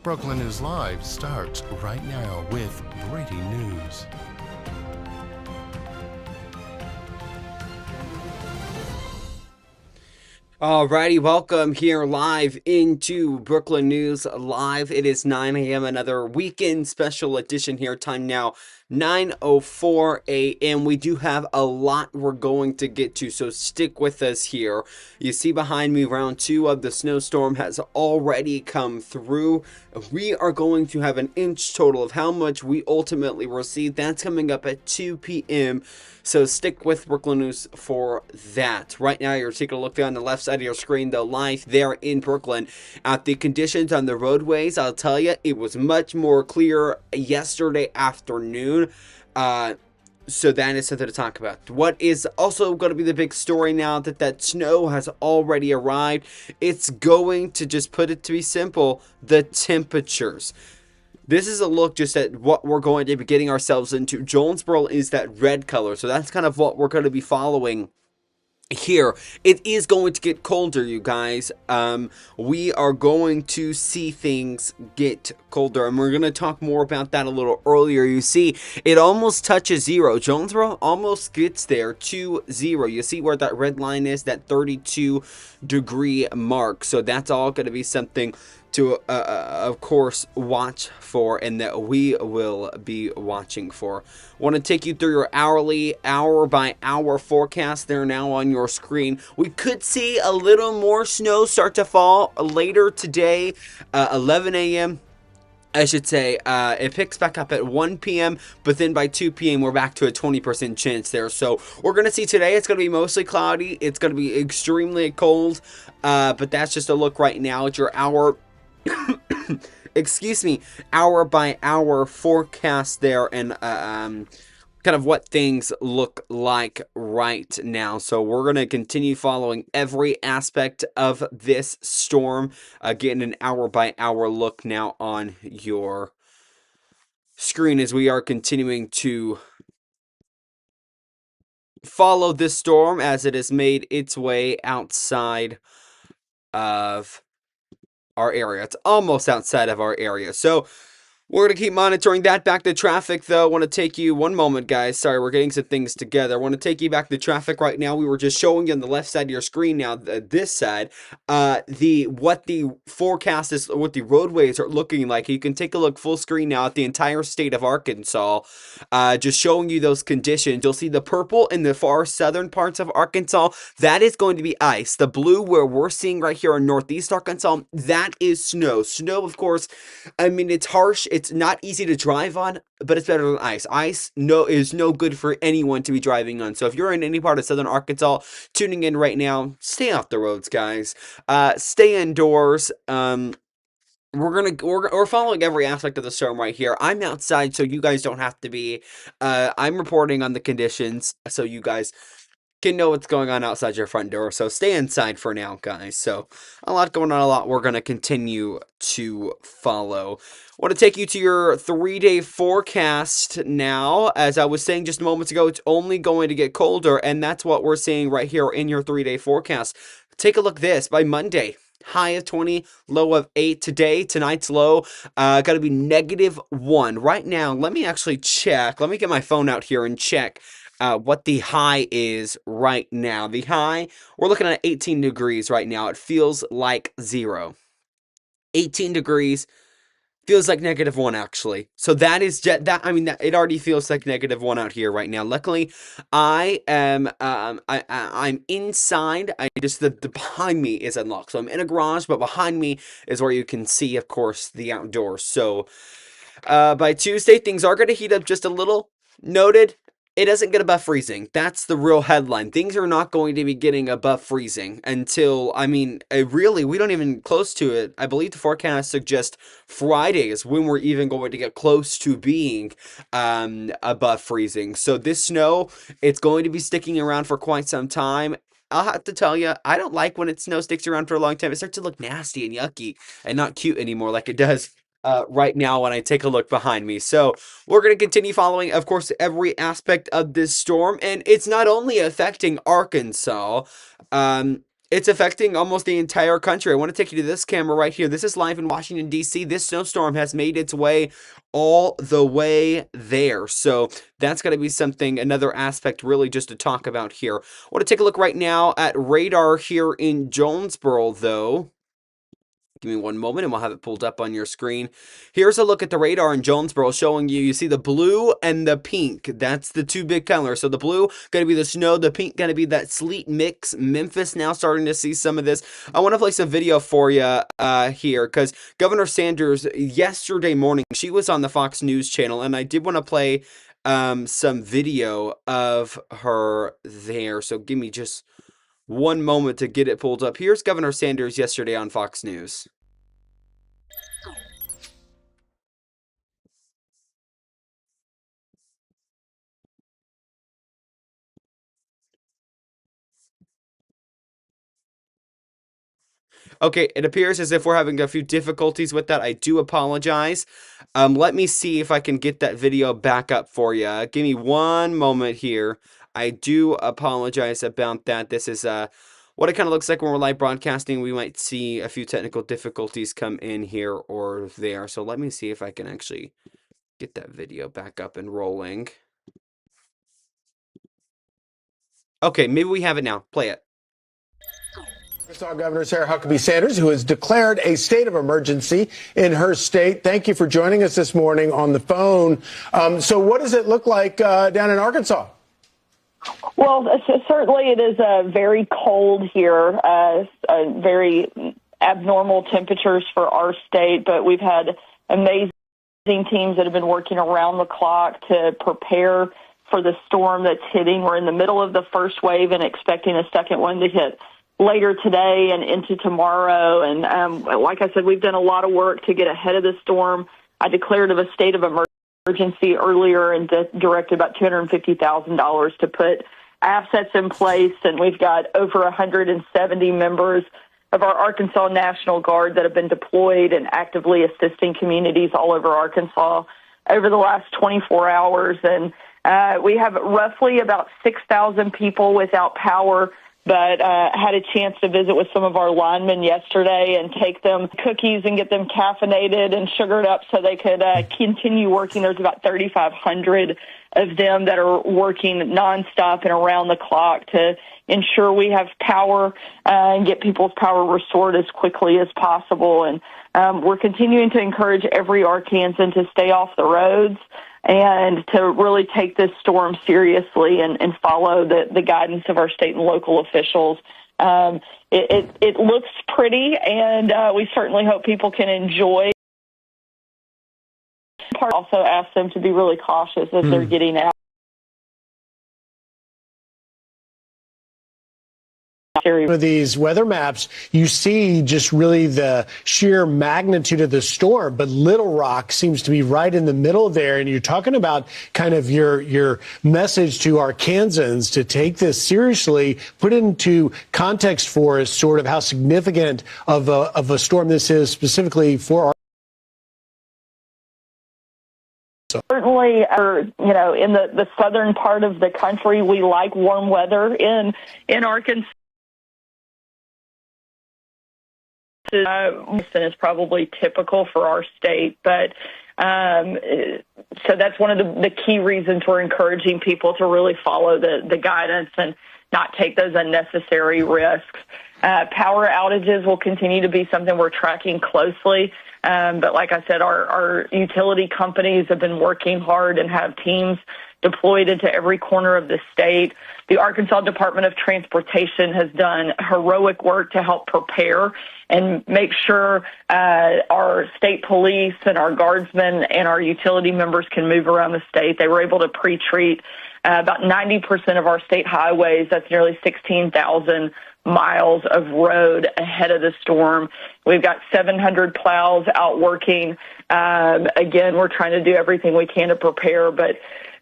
Brooklyn News Live starts right now with breaking news. Alrighty, welcome here live into Brooklyn News Live. It is 9 a.m., another weekend special edition here. Time now 9:04 a.m. We do have a lot we're going to get to, so stick with us here. You see behind me, round two of the snowstorm has already come through. We are going to have an inch total of how much we ultimately receive. That's coming up at 2 p.m. So stick with Brooklyn News for that. Right now, you're taking a look down the left side of your screen, though, live there in Brooklyn. At the conditions on the roadways, I'll tell you, it was much more clear yesterday afternoon. So that is something to talk about. What is also going to be the big story now that snow has already arrived? It's going to, just put it to be simple, the temperatures. This is a look just at what we're going to be getting ourselves into. Jonesboro is that red color, so that's kind of what we're going to be following here. It is going to get colder, you guys. We are going to see things get colder, and we're going to talk more about that a little earlier. You see, it almost touches zero. Jonesboro almost gets there to zero. You see where that red line is, that 32-degree mark. So that's all going to be something to, of course, watch for, and that we will be watching for. Want to take you through your hourly, hour-by-hour forecast there now on your screen. We could see a little more snow start to fall later today, 11 a.m. I should say. It picks back up at 1 p.m., but then by 2 p.m. we're back to a 20% chance there. So we're going to see today it's going to be mostly cloudy. It's going to be extremely cold, but that's just a look right now at your hour excuse me, hour by hour forecast there, and kind of what things look like right now. So we're going to continue following every aspect of this storm. Getting an hour by hour look now on your screen as we are continuing to follow this storm as it has made its way outside of our area. It's almost outside of our area. So we're going to keep monitoring that. Back to traffic, though. I want to take you one moment, guys. Sorry, we're getting some things together. I want to take you back to traffic right now. We were just showing you on the left side of your screen now, this side, what the forecast is, what the roadways are looking like. You can take a look full screen now at the entire state of Arkansas, just showing you those conditions. You'll see the purple in the far southern parts of Arkansas. That is going to be ice. The blue, where we're seeing right here in northeast Arkansas, that is snow. Snow, of course, I mean, it's harsh. It's not easy to drive on, but it's better than ice. Ice is no good for anyone to be driving on. So if you're in any part of southern Arkansas tuning in right now, stay off the roads, guys. Stay indoors. We're following every aspect of the storm right here. I'm outside, so you guys don't have to be. I'm reporting on the conditions, so you guys can know what's going on outside your front door. So stay inside for now, guys. So a lot going on, a lot we're going to continue to follow. Want to take you to your 3-day forecast now. As I was saying just moments ago, it's only going to get colder, and that's what we're seeing right here in your 3-day forecast. Take a look at this. By Monday, high of 20, low of 8. Tonight's low, gotta be -1. Right now, let me actually check. Let me get my phone out here and check what the high is right now. The high, we're looking at 18 degrees right now. It feels like 0. 18 degrees. Feels like -1, actually. So that is I mean, it already feels like -1 out here right now. Luckily, I am I'm inside. I just the behind me is unlocked, so I'm in a garage, but behind me is where you can see, of course, the outdoors. So by Tuesday, things are going to heat up just a little. Noted. It doesn't get above freezing. That's the real headline. Things are not going to be getting above freezing until, I mean, really, we don't even close to it. I believe the forecast suggests Friday is when we're even going to get close to being above freezing. So this snow, it's going to be sticking around for quite some time. I'll have to tell you, I don't like when snow sticks around for a long time. It starts to look nasty and yucky and not cute anymore like it does right now when I take a look behind me. So we're going to continue following, of course, every aspect of this storm. And it's not only affecting Arkansas. It's affecting almost the entire country. I want to take you to this camera right here. This is live in Washington, D.C. This snowstorm has made its way all the way there. So that's going to be something, another aspect really just to talk about here. I want to take a look right now at radar here in Jonesboro, though. Give me one moment and we'll have it pulled up on your screen. Here's a look at the radar in Jonesboro showing you see the blue and the pink. That's the two big colors. So the blue going to be the snow, the pink going to be that sleet mix. Memphis now starting to see some of this. I want to play some video for you here because Governor Sanders yesterday morning, she was on the Fox News channel, and I did want to play some video of her there. So give me just one moment to get it pulled up. Here's Governor Sanders yesterday on Fox News. Okay, it appears as if we're having a few difficulties with that. I do apologize. Let me see if I can get that video back up for you. Give me one moment here. I do apologize about that. This is what it kind of looks like when we're live broadcasting. We might see a few technical difficulties come in here or there. So let me see if I can actually get that video back up and rolling. Okay, maybe we have it now. Play it. Arkansas Governor Sarah Huckabee Sanders, who has declared a state of emergency in her state. Thank you for joining us this morning on the phone. So what does it look like down in Arkansas? Well, certainly it is very cold here, very abnormal temperatures for our state, but we've had amazing teams that have been working around the clock to prepare for the storm that's hitting. We're in the middle of the first wave and expecting a second one to hit later today and into tomorrow. And like I said, we've done a lot of work to get ahead of the storm. I declared a state of emergency earlier and directed about $250,000 to put assets in place. And we've got over 170 members of our Arkansas National Guard that have been deployed and actively assisting communities all over Arkansas over the last 24 hours. And we have roughly about 6,000 people without power, but had a chance to visit with some of our linemen yesterday and take them cookies and get them caffeinated and sugared up so they could continue working. There's about 3,500 of them that are working nonstop and around the clock to ensure we have power and get people's power restored as quickly as possible. And we're continuing to encourage every Arkansan to stay off the roads and to really take this storm seriously and follow the guidance of our state and local officials. It looks pretty, and we certainly hope people can enjoy. Also ask them to be really cautious as they're getting out. Of these weather maps, you see just really the sheer magnitude of the storm, but Little Rock seems to be right in the middle there. And you're talking about kind of your message to Arkansans to take this seriously, put it into context for us, sort of how significant of a storm this is specifically for our. Certainly, in the southern part of the country, we like warm weather. In Arkansas, is probably typical for our state, but so that's one of the key reasons we're encouraging people to really follow the guidance and not take those unnecessary risks. Power outages will continue to be something we're tracking closely. But like I said, our utility companies have been working hard and have teams deployed into every corner of the state. The Arkansas Department of Transportation has done heroic work to help prepare and make sure our state police and our guardsmen and our utility members can move around the state. They were able to pre-treat about 90% of our state highways. That's nearly 16,000 miles of road ahead of the storm. We've got 700 plows out working. Again, we're trying to do everything we can to prepare, but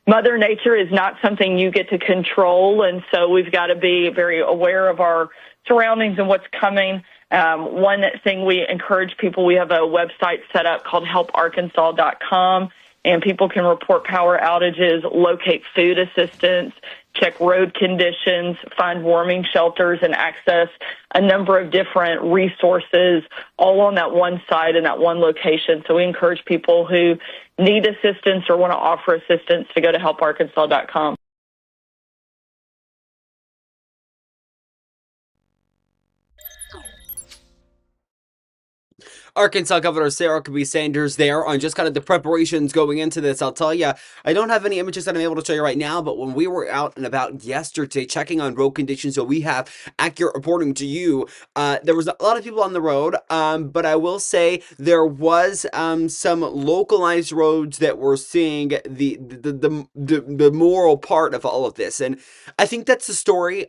Mother Nature is not something you get to control, and so we've got to be very aware of our surroundings and what's coming. One thing we encourage people, we have a website set up called helparkansas.com, and people can report power outages, locate food assistance, check road conditions, find warming shelters, and access a number of different resources all on that one site in that one location. So we encourage people who need assistance or want to offer assistance to go to helparkansas.com. Arkansas Governor Sarah Huckabee Sanders there on just kind of the preparations going into this. I'll tell you, I don't have any images that I'm able to show you right now, but when we were out and about yesterday checking on road conditions, so we have accurate reporting to you, there was a lot of people on the road, but I will say there was some localized roads that were seeing the moral part of all of this, and I think that's the story.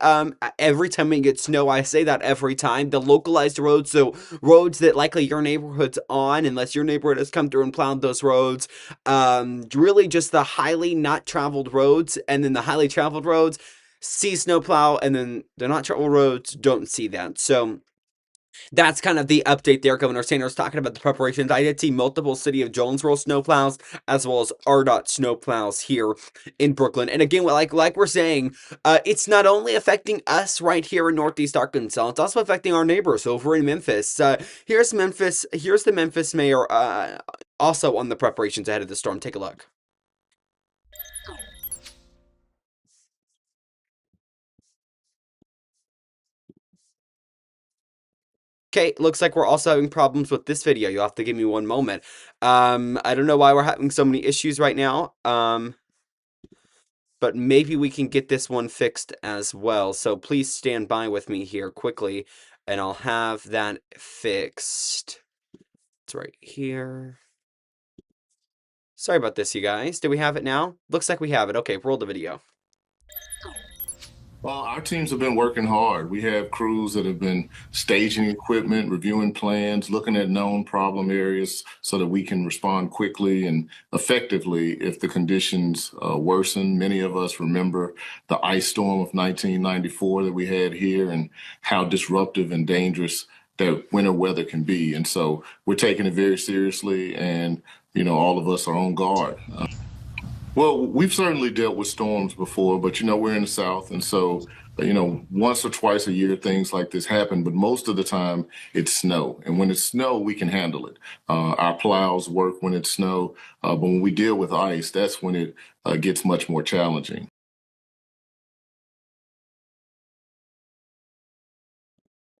Every time we get snow, I say that every time. The localized roads, so roads that likely your neighborhood's on, unless your neighborhood has come through and plowed those roads. Really just the highly not traveled roads, and then the highly traveled roads see snowplow, and then the not traveled roads don't see that. So that's kind of the update there. Governor Sanders talking about the preparations. I did see multiple City of Jonesboro snowplows as well as RDOT snowplows here in Brookland. And again, like we're saying, it's not only affecting us right here in Northeast Arkansas, it's also affecting our neighbors over in Memphis. Here's the Memphis mayor also on the preparations ahead of the storm. Take a look. Okay, looks like we're also having problems with this video. You'll have to give me one moment. I don't know why we're having so many issues right now. But maybe we can get this one fixed as well. So please stand by with me here quickly, and I'll have that fixed. It's right here. Sorry about this, you guys. Do we have it now? Looks like we have it. Okay, roll the video. Well, our teams have been working hard. We have crews that have been staging equipment, reviewing plans, looking at known problem areas so that we can respond quickly and effectively if the conditions worsen. Many of us remember the ice storm of 1994 that we had here and how disruptive and dangerous that winter weather can be. And so we're taking it very seriously, and, all of us are on guard. Well, we've certainly dealt with storms before, but we're in the South, and so once or twice a year things like this happen. But most of the time it's snow, and when it's snow, we can handle it. Our plows work when it's snow, but when we deal with ice, that's when it gets much more challenging.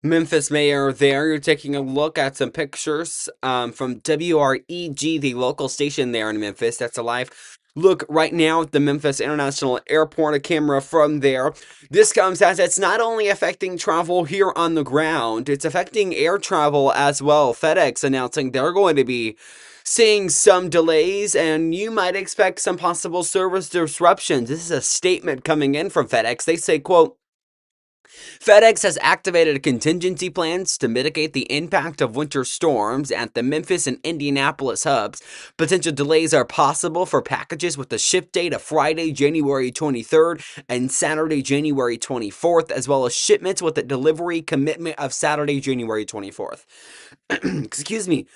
Memphis mayor there. You're taking a look at some pictures from WREG, the local station there in Memphis. That's a live look right now at the Memphis International Airport, a camera from there. This comes as it's not only affecting travel here on the ground, it's affecting air travel as well. FedEx announcing they're going to be seeing some delays, and you might expect some possible service disruptions. This is a statement coming in from FedEx. They say, quote, FedEx has activated contingency plans to mitigate the impact of winter storms at the Memphis and Indianapolis hubs. Potential delays are possible for packages with the ship date of Friday, January 23rd and Saturday, January 24th, as well as shipments with a delivery commitment of Saturday, January 24th. Excuse me.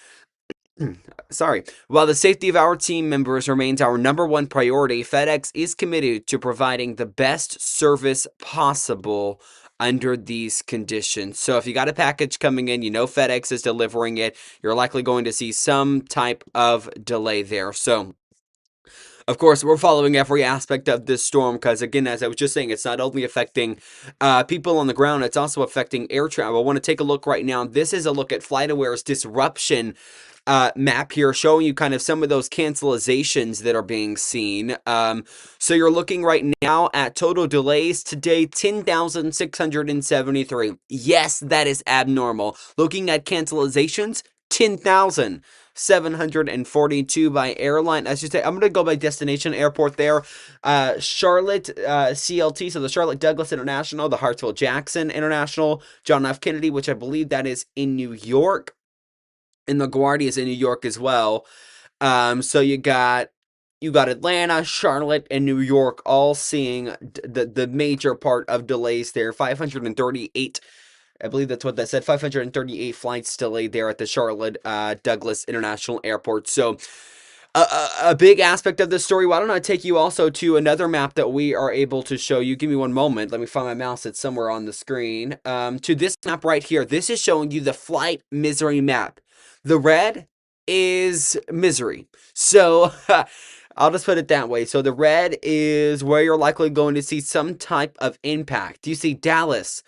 Sorry. While the safety of our team members remains our number one priority, FedEx is committed to providing the best service possible under these conditions. So if you got a package coming in, FedEx is delivering it, you're likely going to see some type of delay there. So of course, we're following every aspect of this storm because, again, as I was just saying, it's not only affecting people on the ground, it's also affecting air travel. I want to take a look right now. This is a look at FlightAware's disruption map here, showing you kind of some of those cancelizations that are being seen. So you're looking right now at total delays today, 10,673. Yes, that is abnormal. Looking at cancelizations, 10,742 by airline. I should say, I'm going to go by destination airport there. Charlotte CLT, so the Charlotte Douglas International, the Hartsfield Jackson International, John F. Kennedy, which I believe that is in New York. And LaGuardia is in New York as well. So you got Atlanta, Charlotte, and New York all seeing the major part of delays there. 538, I believe that's what that said. 538 flights delayed there at the Charlotte Douglas International Airport. So a big aspect of this story. Why don't I take you also to another map that we are able to show you? Give me one moment. Let me find my mouse. It's somewhere on the screen. To this map right here. This is showing you the flight misery map. The red is misery. So I'll just put it that way. So the red is where you're likely going to see some type of impact. You see Dallas,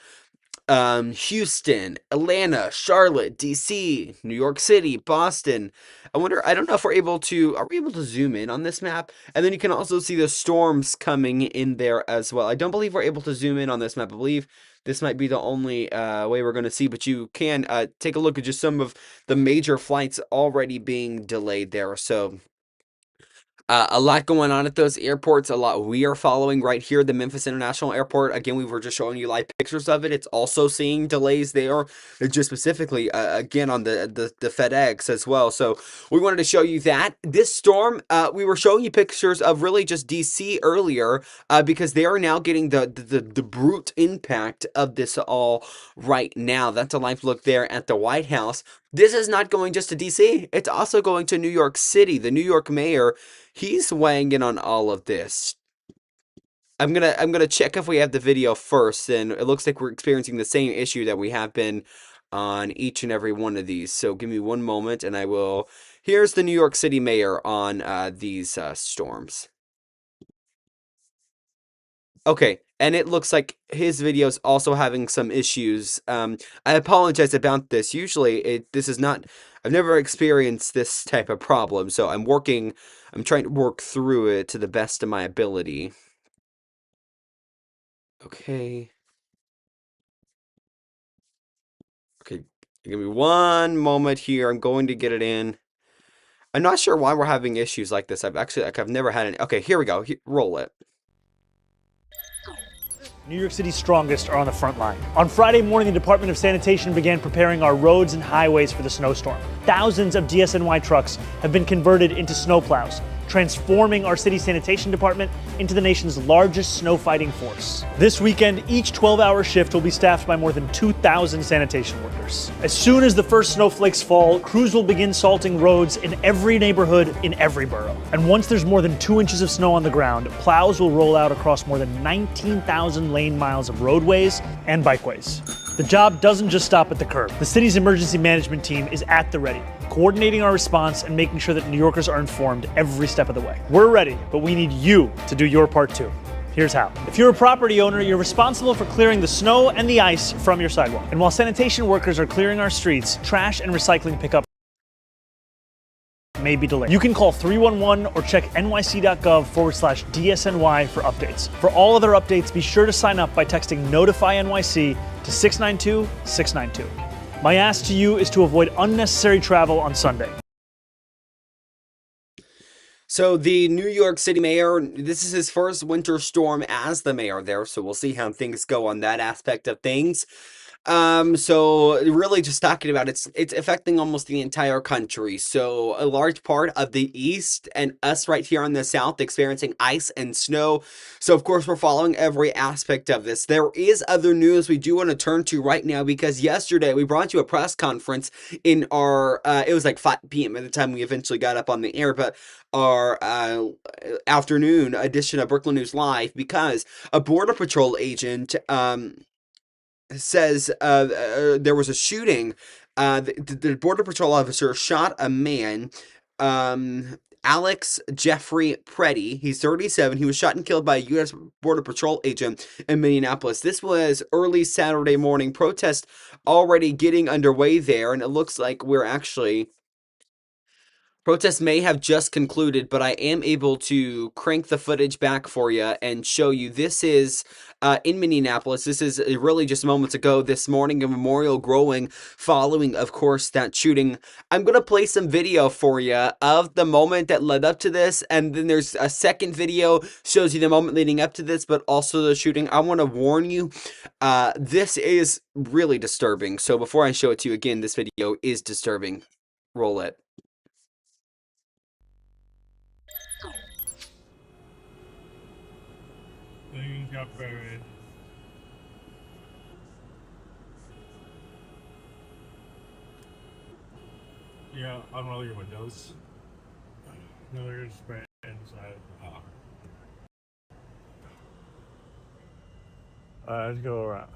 Houston, Atlanta, Charlotte, DC, New York City, Boston. I don't know if are we able to zoom in on this map? And then you can also see the storms coming in there as well. I don't believe we're able to zoom in on this map. I believe this might be the only way we're going to see, but you can take a look at just some of the major flights already being delayed there. So a lot going on at those airports. A lot we are following right here, the Memphis International Airport. Again, we were just showing you live pictures of it. It's also seeing delays there, just specifically again on the FedEx as well. So we wanted to show you that this storm. We were showing you pictures of really just DC earlier because they are now getting the brute impact of this all right now. That's a live look there at the White House. This is not going just to DC. It's also going to New York City. The New York mayor, he's weighing in on all of this. I'm gonna check if we have the video first, and it looks like we're experiencing the same issue that we have been on each and every one of these. So give me one moment, and I will. Here's the New York City mayor on these storms. Okay, and it looks like his video is also having some issues. I apologize about this. Usually, this is not. I've never experienced this type of problem, so I'm trying to work through it to the best of my ability. Okay. Okay, give me one moment here. I'm going to get it in. I'm not sure why we're having issues like this. I've never had any. Okay, here we go. Roll it. New York City's strongest are on the front line. On Friday morning, the Department of Sanitation began preparing our roads and highways for the snowstorm. Thousands of DSNY trucks have been converted into snowplows, transforming our city sanitation department into the nation's largest snow fighting force. This weekend, each 12-hour shift will be staffed by more than 2,000 sanitation workers. As soon as the first snowflakes fall, crews will begin salting roads in every neighborhood in every borough. And once there's more than 2 inches of snow on the ground, plows will roll out across more than 19,000 lane miles of roadways and bikeways. The job doesn't just stop at the curb. The city's emergency management team is at the ready, coordinating our response and making sure that New Yorkers are informed every step of the way. We're ready, but we need you to do your part too. Here's how. If you're a property owner, you're responsible for clearing the snow and the ice from your sidewalk. And while sanitation workers are clearing our streets, trash and recycling pickup may be delayed. You can call 311 or check nyc.gov/DSNY for updates. For all other updates, be sure to sign up by texting Notify NYC to 692-692. My ask to you is to avoid unnecessary travel on Sunday. So the New York City mayor, this is his first winter storm as the mayor there, so we'll see how things go on that aspect of things. So really just talking about it's affecting almost the entire country. So a large part of the East and us right here in the South experiencing ice and snow. So of course we're following every aspect of this. There is other news we do want to turn to right now because yesterday we brought you a press conference in our, it was like 5 p.m. at the time we eventually got up on the air, but our afternoon edition of Brookland News Live because a Border Patrol agent, says there was a shooting. The Border Patrol officer shot a man, Alex Jeffrey Preddy. He's 37. He was shot and killed by a U.S. Border Patrol agent in Minneapolis. This was early Saturday morning. Protest already getting underway there, and it looks like we're actually... Protests may have just concluded, but I am able to crank the footage back for you and show you. This is in Minneapolis. This is really just moments ago this morning, a memorial growing following, of course, that shooting. I'm going to play some video for you of the moment that led up to this, and then there's a second video shows you the moment leading up to this, but also the shooting. I want to warn you, this is really disturbing. So before I show it to you again, this video is disturbing. Roll it. Things got buried. Yeah, unroll your windows. No, you're just right inside the car. Alright, let's go around.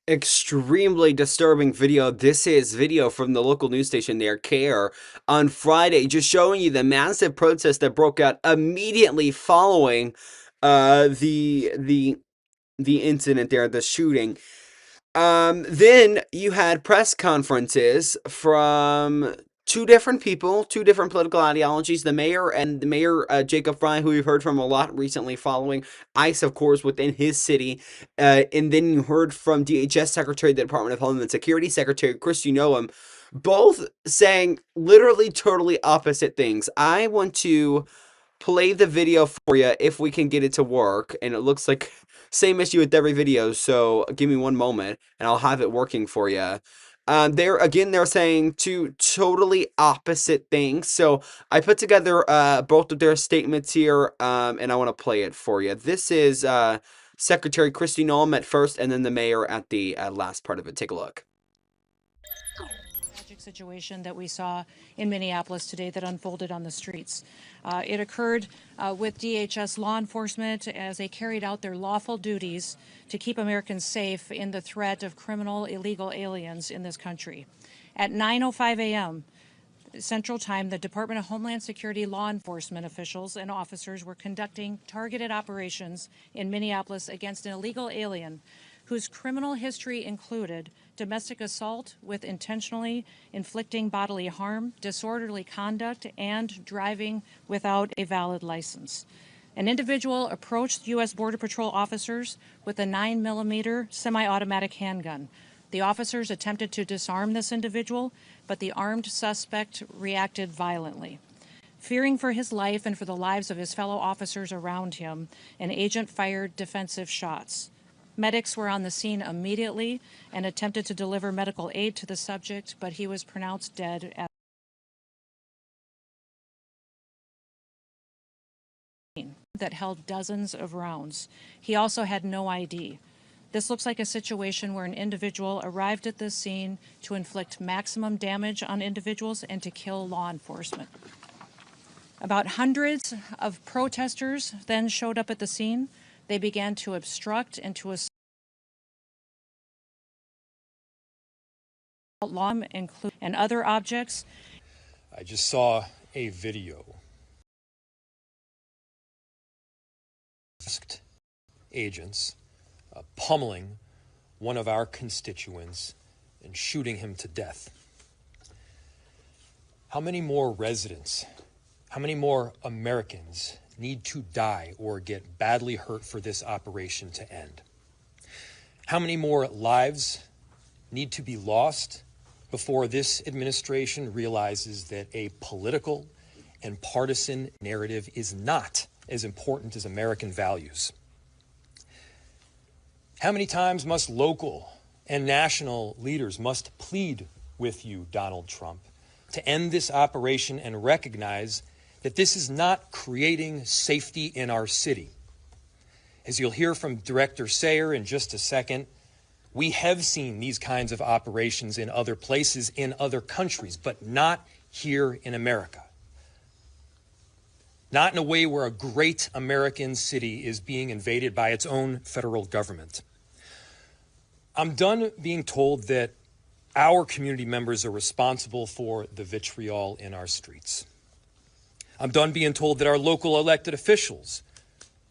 Extremely disturbing video. This is video from the local news station there, CARE, on Friday, just showing you the massive protest that broke out immediately following the incident there, the shooting. Then you had press conferences from two different people, two different political ideologies, the mayor, Jacob Fry, who we've heard from a lot recently following ICE, of course, within his city. And then you heard from DHS Secretary, the Department of Homeland Security Secretary, Kristi Noem, both saying literally totally opposite things. I want to play the video for you if we can get it to work, and it looks like same issue with every video, so give me one moment and I'll have it working for you. They're saying two totally opposite things, so I put together both of their statements here, and I want to play it for you. This is Secretary Kristi Noem at first, and then the mayor at the last part of it. Take a look. Situation that we saw in Minneapolis today that unfolded on the streets. It occurred with DHS law enforcement as they carried out their lawful duties to keep Americans safe in the threat of criminal illegal aliens in this country. At 9:05 a.m. Central Time, the Department of Homeland Security law enforcement officials and officers were conducting targeted operations in Minneapolis against an illegal alien whose criminal history included domestic assault with intentionally inflicting bodily harm, disorderly conduct, and driving without a valid license. An individual approached U.S. Border Patrol officers with a 9mm semi-automatic handgun. The officers attempted to disarm this individual, but the armed suspect reacted violently. Fearing for his life and for the lives of his fellow officers around him, an agent fired defensive shots. Medics were on the scene immediately and attempted to deliver medical aid to the subject, but he was pronounced dead at that held dozens of rounds. He also had no ID. This looks like a situation where an individual arrived at this scene to inflict maximum damage on individuals and to kill law enforcement. About hundreds of protesters then showed up at the scene. They began to obstruct and to assault law and other objects. I just saw a video. Agents pummeling one of our constituents and shooting him to death. How many more residents, how many more Americans need to die or get badly hurt for this operation to end? How many more lives need to be lost before this administration realizes that a political and partisan narrative is not as important as American values? How many times must local and national leaders must plead with you, Donald Trump, to end this operation and recognize that this is not creating safety in our city? As you'll hear from Director Sayer in just a second, we have seen these kinds of operations in other places, in other countries, but not here in America. not in a way where a great American city is being invaded by its own federal government. I'm done being told that our community members are responsible for the vitriol in our streets. I'm done being told that our local elected officials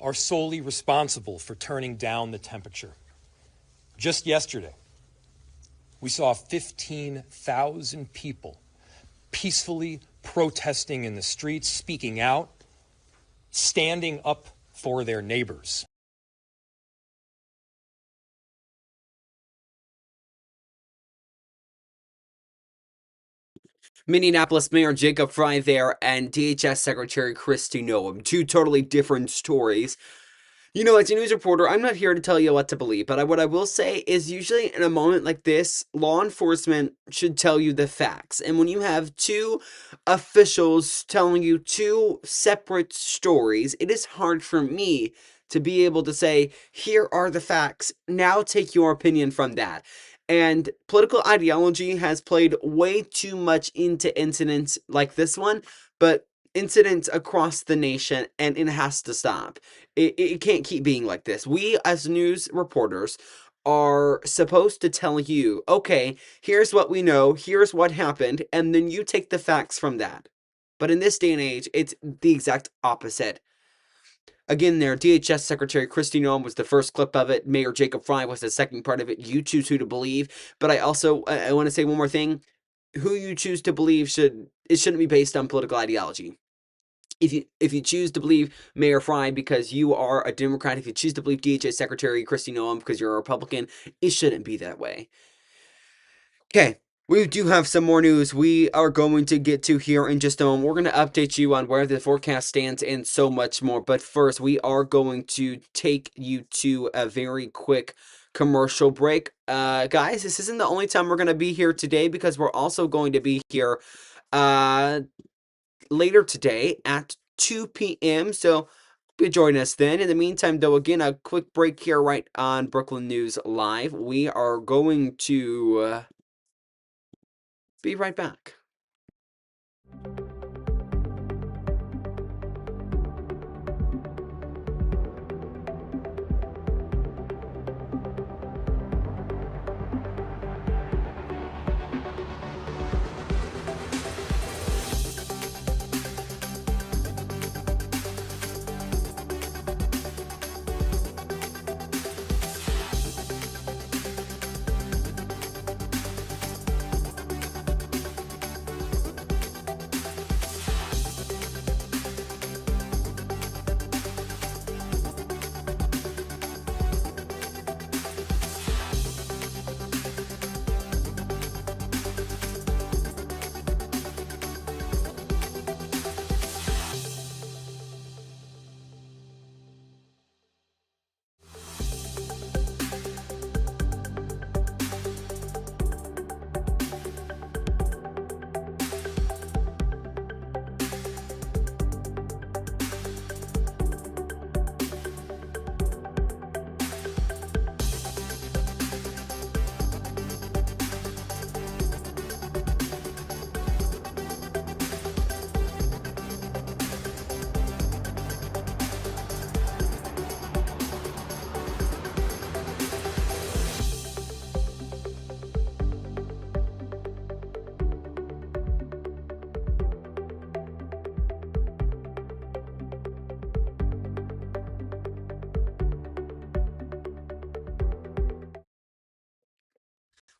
are solely responsible for turning down the temperature. Just yesterday, we saw 15,000 people peacefully protesting in the streets, speaking out, standing up for their neighbors. Minneapolis Mayor Jacob Frey there and DHS Secretary Kristi Noem. Two totally different stories. You know, as a news reporter, I'm not here to tell you what to believe, but what I will say is usually in a moment like this, law enforcement should tell you the facts. And when you have two officials telling you two separate stories, it is hard for me to be able to say, here are the facts, now take your opinion from that. And political ideology has played way too much into incidents like this one, but incidents across the nation, and it has to stop. It can't keep being like this. We, as news reporters, are supposed to tell you, okay, here's what we know, here's what happened, and then you take the facts from that. But in this day and age, it's the exact opposite. Again, there, DHS Secretary Kristi Noem was the first clip of it. Mayor Jacob Frey was the second part of it. You choose who to believe. But I also I want to say one more thing. Who you choose to believe shouldn't be based on political ideology. If you choose to believe Mayor Frey because you are a Democrat, if you choose to believe DHS Secretary Kristi Noem because you're a Republican, it shouldn't be that way. Okay, we do have some more news we are going to get to here in just a moment. We're going to update you on where the forecast stands and so much more. But first, we are going to take you to a very quick commercial break. Guys, this isn't the only time we're going to be here today because we're also going to be here later today at 2 p.m. So be joining us then. In the meantime, though, again, a quick break here right on Brookland News Live. We are going to be right back.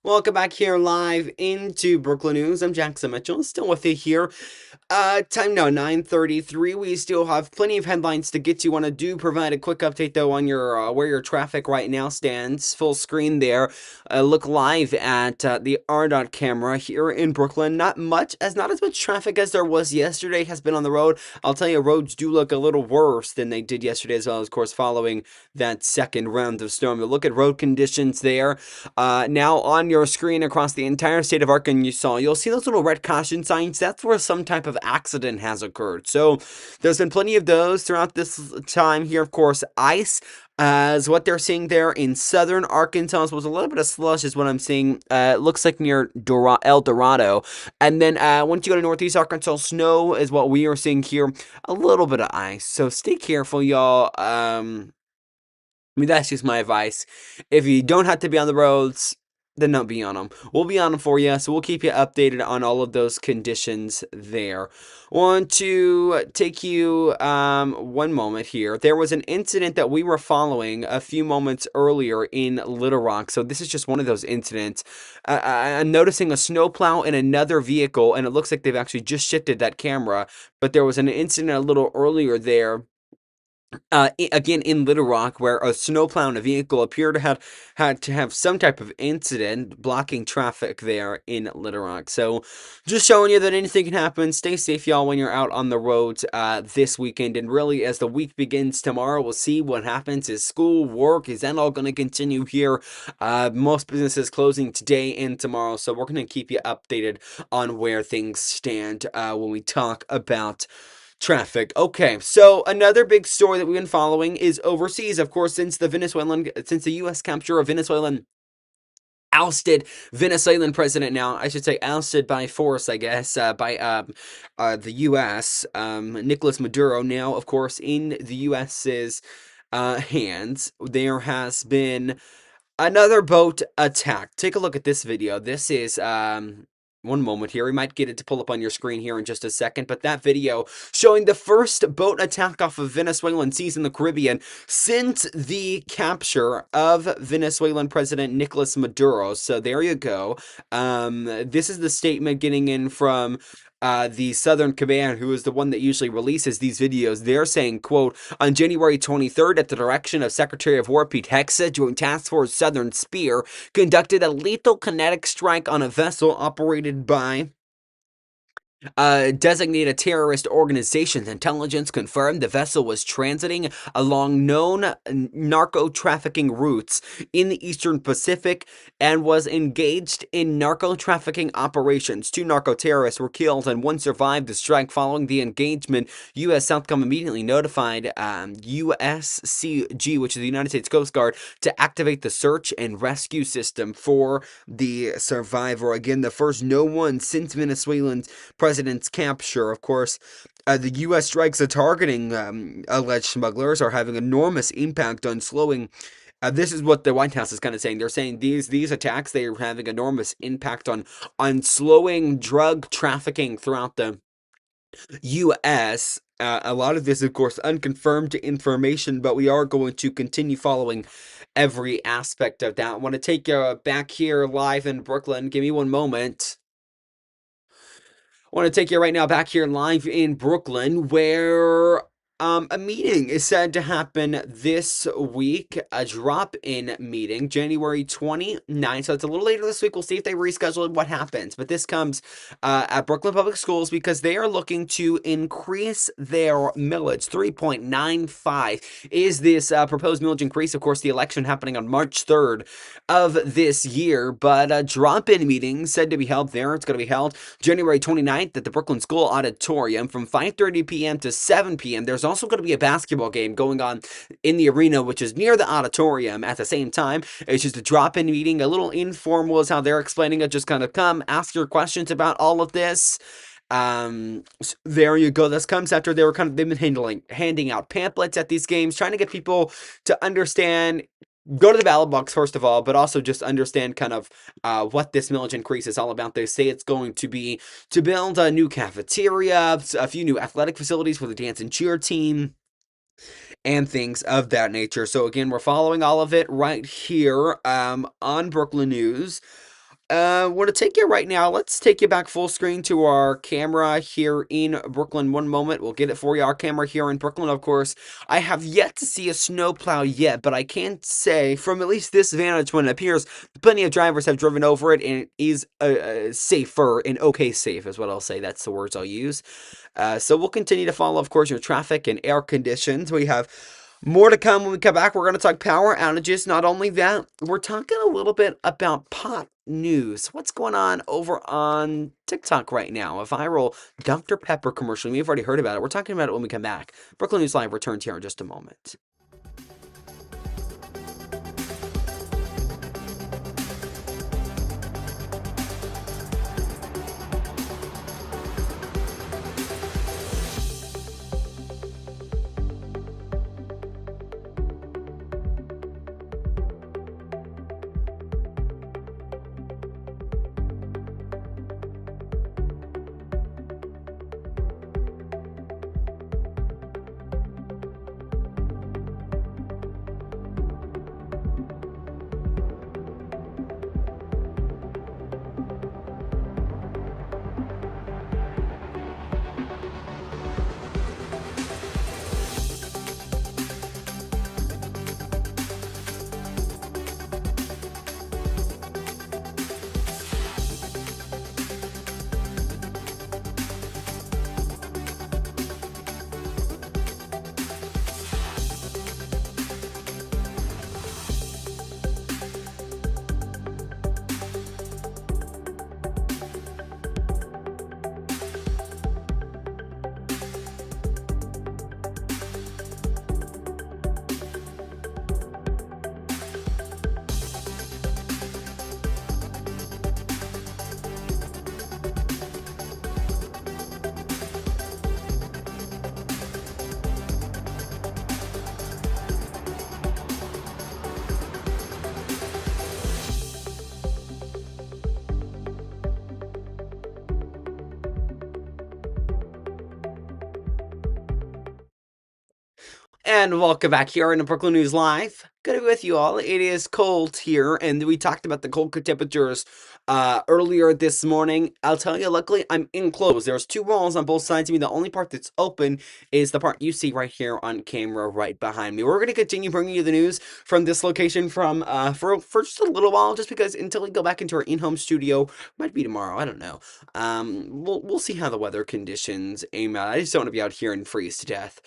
Welcome back here live into Brooklyn News. I'm Jackson Mitchell, still with you here. Time now, 9:33. We still have plenty of headlines to get to. Want to do provide a quick update though on your where your traffic right now stands. Full screen there. Look live at the RDOT camera here in Brooklyn. Not as much traffic as there was yesterday has been on the road. I'll tell you, roads do look a little worse than they did yesterday as well, of course, following that second round of storm. But look at road conditions there. Now on your your screen across the entire state of Arkansas, you'll see those little red caution signs. That's where some type of accident has occurred. So there's been plenty of those throughout this time here. Of course, ice, as what they're seeing there in southern Arkansas was a little bit of slush is what I'm seeing. It looks like near El Dorado. And then once you go to northeast Arkansas, snow is what we are seeing here. A little bit of ice. So stay careful, y'all. I mean, that's just my advice. If you don't have to be on the roads, then don't be on them. We'll be on them for you, so we'll keep you updated on all of those conditions there. Want to take you one moment here. There was an incident that we were following a few moments earlier in Little Rock, so this is just one of those incidents. I'm noticing a snowplow in another vehicle, and it looks like they've actually just shifted that camera, but there was an incident a little earlier there. Again in Little Rock, where a snowplow and a vehicle appear to have had to have some type of incident blocking traffic there in Little Rock. So, just showing you that anything can happen. Stay safe, y'all, when you're out on the roads this weekend. And really, as the week begins tomorrow, we'll see what happens. Is school, work, is that all going to continue here? Most businesses closing today and tomorrow, so we're going to keep you updated on where things stand when we talk about traffic. Okay, so another big story that we've been following is overseas. Of course, since the U.S. capture of Venezuelan ousted Venezuelan president now, I should say ousted by force, I guess, by the U.S. Nicolas Maduro now, of course, in the U.S.'s hands. There has been another boat attack. Take a look at this video. This is one moment here. We might get it to pull up on your screen here in just a second, but that video showing the first boat attack off of Venezuelan seas in the Caribbean since the capture of Venezuelan President Nicolas Maduro. So there you go. This is the statement getting in from the Southern Command, who is the one that usually releases these videos. They're saying, quote, on January 23rd, at the direction of Secretary of War Pete Hegseth, Joint Task Force Southern Spear conducted a lethal kinetic strike on a vessel operated by designated terrorist organizations. Intelligence confirmed the vessel was transiting along known narco trafficking routes in the Eastern Pacific and was engaged in narco trafficking operations. 2 narco terrorists were killed and 1 survived the strike. Following the engagement, U.S. Southcom immediately notified USCG, which is the United States Coast Guard, to activate the search and rescue system for the survivor. Again, the first no one since Venezuelan's president's capture. Of course, the U.S. strikes targeting alleged smugglers are having enormous impact on slowing. This is what the White House is kind of saying. They're saying these attacks, they are having enormous impact on slowing drug trafficking throughout the U.S. A lot of this, of course, unconfirmed information, but we are going to continue following every aspect of that. I want to take you back here live in Brooklyn. Give me one moment. I want to take you right now back here live in Brooklyn, where a meeting is said to happen this week, a drop-in meeting, January 29th, so it's a little later this week. We'll see if they reschedule it, what happens, but this comes at Brooklyn Public Schools because they are looking to increase their millage. 3.95 is this proposed millage increase. Of course, the election happening on March 3rd of this year, but a drop-in meeting said to be held there. It's going to be held January 29th at the Brookland School Auditorium from 5:30 p.m. to 7 p.m. There's also going to be a basketball game going on in the arena, which is near the auditorium at the same time. It's just a drop-in meeting, a little informal is how they're explaining it. Just kind of come, ask your questions about all of this. So there you go. This comes after they've been handing out pamphlets at these games, trying to get people to understand. Go to the ballot box, first of all, but also just understand kind of what this millage increase is all about. They say it's going to be to build a new cafeteria, a few new athletic facilities for the dance and cheer team, and things of that nature. So again, we're following all of it right here on Brooklyn News. Want to take you right now. Let's take you back full screen to our camera here in Brooklyn. One moment, we'll get it for you. Our camera here in Brooklyn, of course. I have yet to see a snowplow yet, but I can't say from at least this vantage point, it appears plenty of drivers have driven over it, and it is safer and okay safe is what I'll say. That's the words I'll use. So we'll continue to follow, of course, your traffic and air conditions. We have More to come when we come back. We're going to talk power outages. Not only that, we're talking a little bit about pot news. What's going on over on TikTok right now? A viral Dr. Pepper commercial. You've already heard about it. We're talking about it when we come back. Brooklyn News Live returns here in just a moment. And welcome back here in the Brooklyn News Live. Good to be with you all. It is cold here, and we talked about the cold temperatures earlier this morning. I'll tell you, luckily, I'm enclosed. There's two walls on both sides of me. The only part that's open is the part you see right here on camera right behind me. We're going to continue bringing you the news from this location for just a little while, just because until we go back into our in-home studio, might be tomorrow, I don't know. We'll see how the weather conditions aim out. I just don't want to be out here and freeze to death.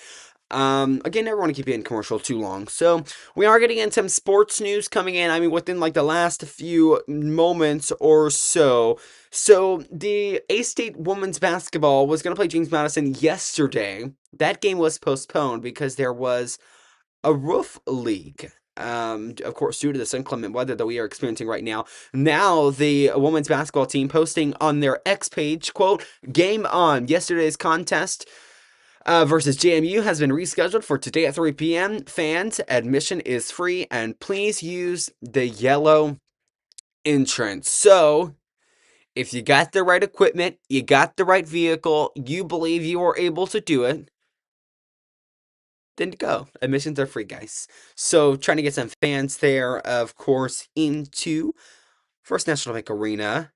Again, never want to keep you in commercial too long. So we are getting in some sports news coming in. I mean, within like the last few moments or so. So the A-State women's basketball was going to play James Madison yesterday. That game was postponed because there was a roof leak. Of course, due to this inclement weather that we are experiencing right now. Now, the women's basketball team posting on their X page, quote, "Game on. Yesterday's contest versus JMU has been rescheduled for today at 3 p.m. Fans, admission is free, and please use the yellow entrance." So, if you got the right equipment, you got the right vehicle, you believe you are able to do it, then go. Admissions are free, guys. So, trying to get some fans there, of course, into First National Bank Arena.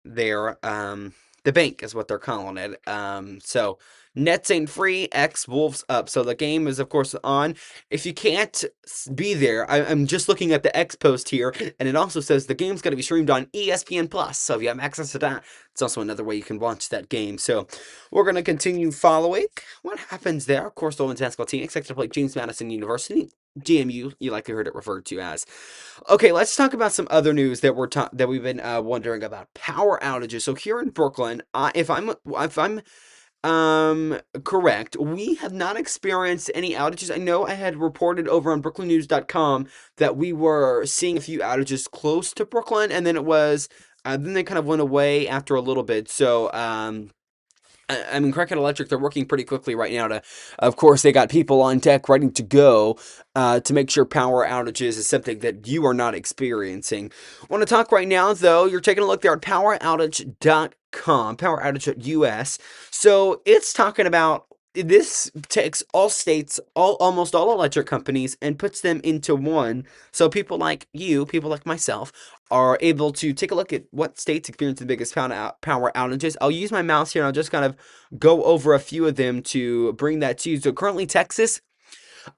There, the bank is what they're calling it. So Nets ain't free, X Wolves up. So the game is, of course, on. If you can't be there, I'm just looking at the X post here, and it also says the game's going to be streamed on ESPN Plus. So if you have access to that, it's also another way you can watch that game. So we're going to continue following what happens there. Of course, the women's basketball team expected to play James Madison University. JMU, you likely heard it referred to as. Okay, let's talk about some other news that we've been wondering about. Power outages. So here in Brooklyn, if I'm correct, we have not experienced any outages. I know I had reported over on BrooklynNews.com that we were seeing a few outages close to Brooklyn, and then then they kind of went away after a little bit. So I mean, Crackhead Electric, they're working pretty quickly right now of course, they got people on deck ready to go to make sure power outages is something that you are not experiencing. Want to talk right now, though, you're taking a look there at poweroutage.com, poweroutage.us. So it's talking about, this takes all states, almost all electric companies, and puts them into one. So people like you, people like myself, are able to take a look at what states experience the biggest power outages. I'll use my mouse here and I'll just kind of go over a few of them to bring that to you. So currently Texas,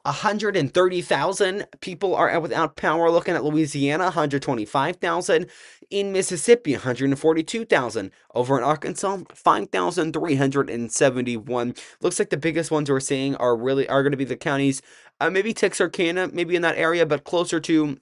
130,000 people are without power. Looking at Louisiana, 125,000. In Mississippi, 142,000. Over in Arkansas, 5,371. Looks like the biggest ones we're seeing are going to be the counties, maybe Texarkana, maybe in that area, but closer to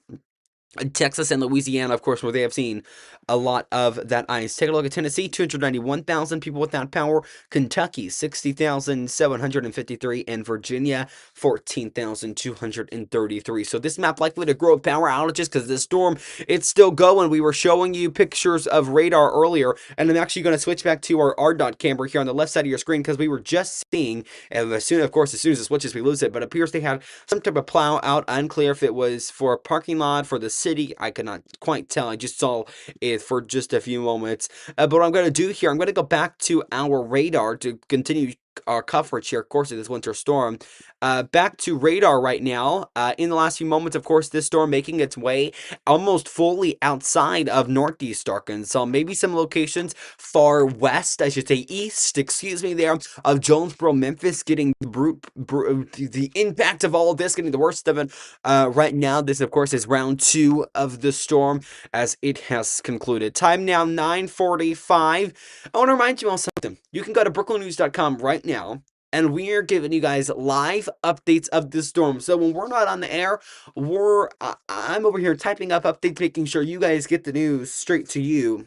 Texas and Louisiana, of course, where they have seen a lot of that ice. Take a look at Tennessee, 291,000 people without power. Kentucky, 60,753. And Virginia, 14,233. So this map likely to grow with power outages because this storm, it's still going. We were showing you pictures of radar earlier, and I'm actually going to switch back to our RDOT camera here on the left side of your screen because we were just seeing, and as soon as it switches, we lose it, but it appears they had some type of plow out. Unclear if it was for a parking lot, for the city. I could not quite tell. I just saw it for just a few moments. But what I'm going to do here, I'm going to go back to our radar to continue our coverage here, of course, of this winter storm. Back to radar right now. In the last few moments, of course, this storm making its way almost fully outside of northeast Arkansas. Maybe some locations far west, I should say east, excuse me, there, of Jonesboro, Memphis, getting the impact of all of this, getting the worst of it. Right now, this, of course, is round 2 of the storm as it has concluded. Time now, 9:45. I want to remind you all something. You can go to brooklandnews.com right now, and we are giving you guys live updates of the storm. So when we're not on the air, I'm over here typing up updates, making sure you guys get the news straight to you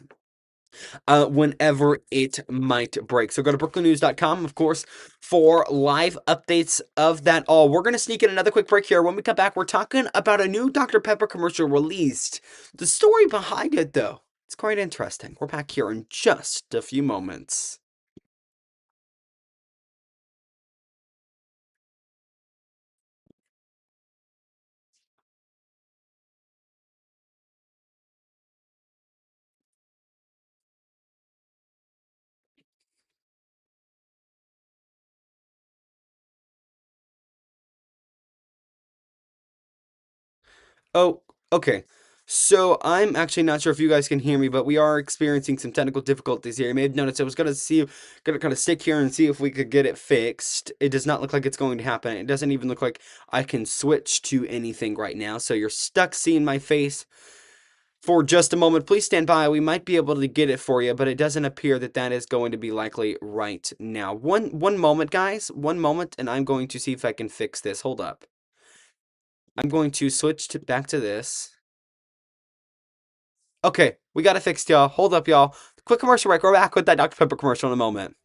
whenever it might break. So go to brooklandnews.com, of course, for live updates of that all. We're going to sneak in another quick break here. When we come back, we're talking about a new Dr. Pepper commercial released. The story behind it, though, it's quite interesting. We're back here in just a few moments. Oh, okay. So I'm actually not sure if you guys can hear me, but we are experiencing some technical difficulties here. You may have noticed I was gonna kind of stick here and see if we could get it fixed. It does not look like it's going to happen. It doesn't even look like I can switch to anything right now. So you're stuck seeing my face for just a moment. Please stand by. We might be able to get it for you, but it doesn't appear that that is going to be likely right now. One moment, guys. One moment, and I'm going to see if I can fix this. Hold up. I'm going to switch back to this. Okay, we got it fixed, y'all. Hold up, y'all. Quick commercial break. We're back with that Dr. Pepper commercial in a moment.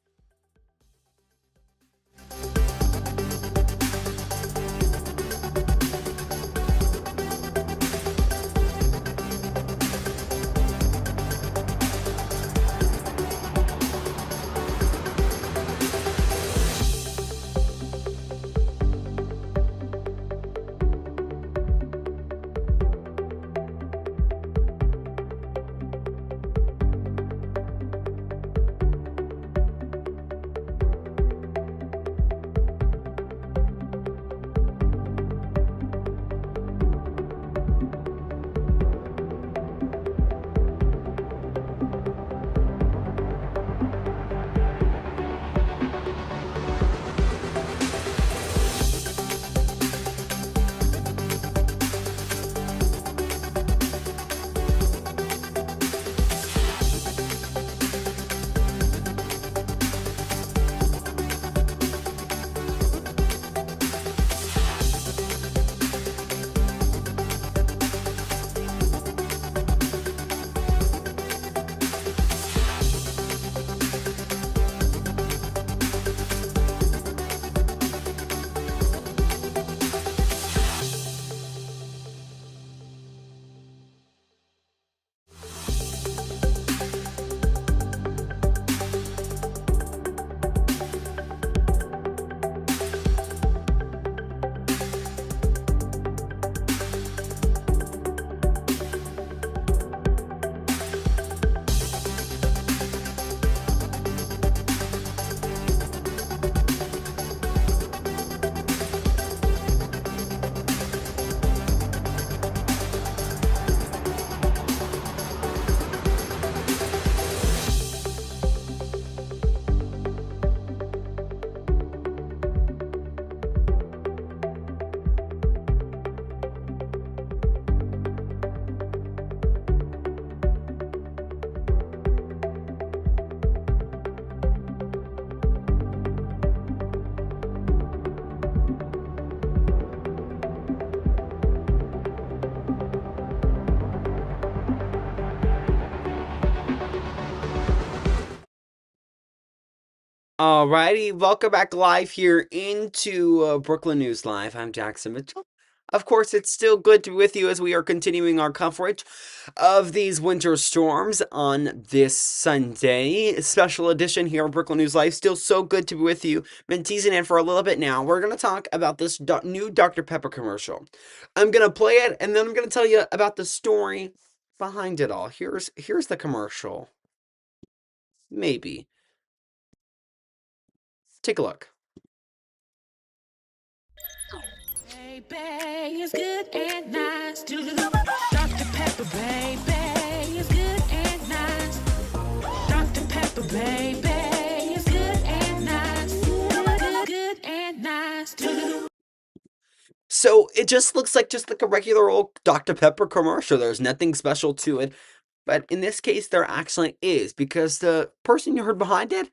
Alrighty, welcome back live here into Brooklyn News Live. I'm Jackson Mitchell. Of course, it's still good to be with you as we are continuing our coverage of these winter storms on this Sunday. Special edition here on Brooklyn News Live. Still so good to be with you. Been teasing it for a little bit now. We're going to talk about this new Dr. Pepper commercial. I'm going to play it, and then I'm going to tell you about the story behind it all. Here's the commercial. Maybe. Take a look. Baby is good and nice. Dr. Pepper, baby is good and nice. Dr. Pepper, baby is good and nice. Good and nice. So it just looks like a regular old Dr. Pepper commercial. There's nothing special to it. But in this case, there actually is, because the person you heard behind it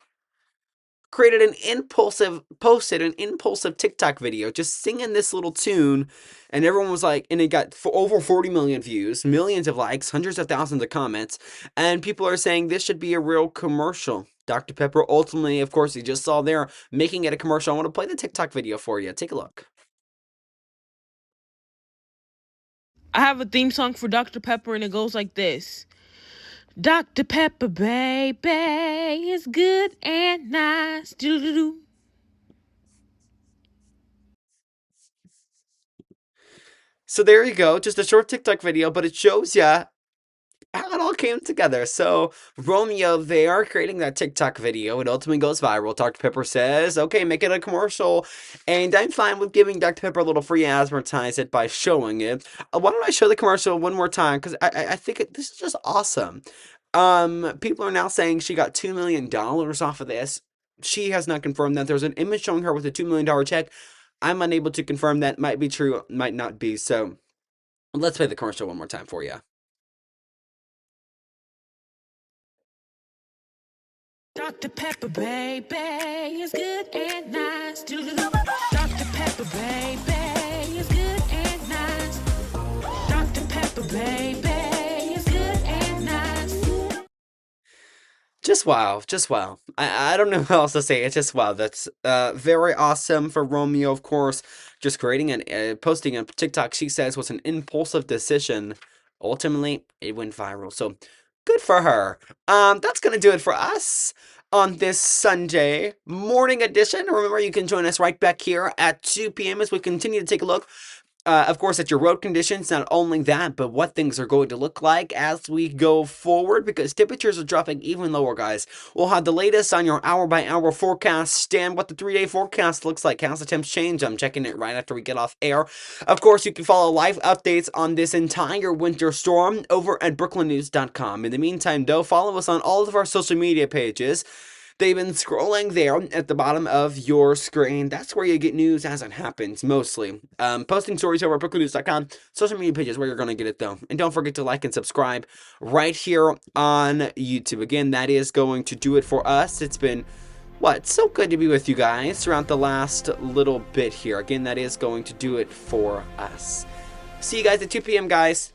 posted an impulsive TikTok video just singing this little tune, and everyone was like, and it got over 40 million views, millions of likes, hundreds of thousands of comments, and people are saying this should be a real commercial. Dr. Pepper ultimately, of course, you just saw there, making it a commercial. I want to play the TikTok video for you. Take a look. I have a theme song for Dr. Pepper, and it goes like this. Dr. Pepper, baby is good and nice. So there you go, just a short TikTok video, but it shows you how it all came together. So Romeo there creating that TikTok video, it ultimately goes viral. Dr. Pepper says, okay, make it a commercial, and I'm fine with giving Dr. Pepper a little free advertisement by showing it. Why don't I show the commercial one more time, because I think this is just awesome. People are now saying she got $2 million off of this. She has not confirmed that. There's an image showing her with a $2 million check. I'm unable to confirm that. Might be true, might not be. So let's play the commercial one more time for you. Dr. Pepper, baby is good and nice. Dr. Pepper, baby is good and nice. Dr. Pepper, baby is good and nice. Just wow, just wow. I don't know what else to say. It's just wow. That's very awesome for Romeo, of course. Just creating and posting a TikTok, she says, was an impulsive decision. Ultimately, it went viral. So good for her. That's gonna do it for us on this Sunday morning edition. Remember, you can join us right back here at 2 p.m. as we continue to take a look, of course, at your road conditions. Not only that, but what things are going to look like as we go forward, because temperatures are dropping even lower, guys. We'll have the latest on your hour-by-hour forecast and what the 3-day forecast looks like. How's the temps change? I'm checking it right after we get off air. Of course, you can follow live updates on this entire winter storm over at brooklandnews.com. In the meantime, though, follow us on all of our social media pages. They've been scrolling there at the bottom of your screen. That's where you get news as it happens, mostly. Posting stories over at brooklandnews.com. Social media pages where you're going to get it, though. And don't forget to like and subscribe right here on YouTube. Again, that is going to do it for us. It's been, so good to be with you guys throughout the last little bit here. Again, that is going to do it for us. See you guys at 2 p.m., guys.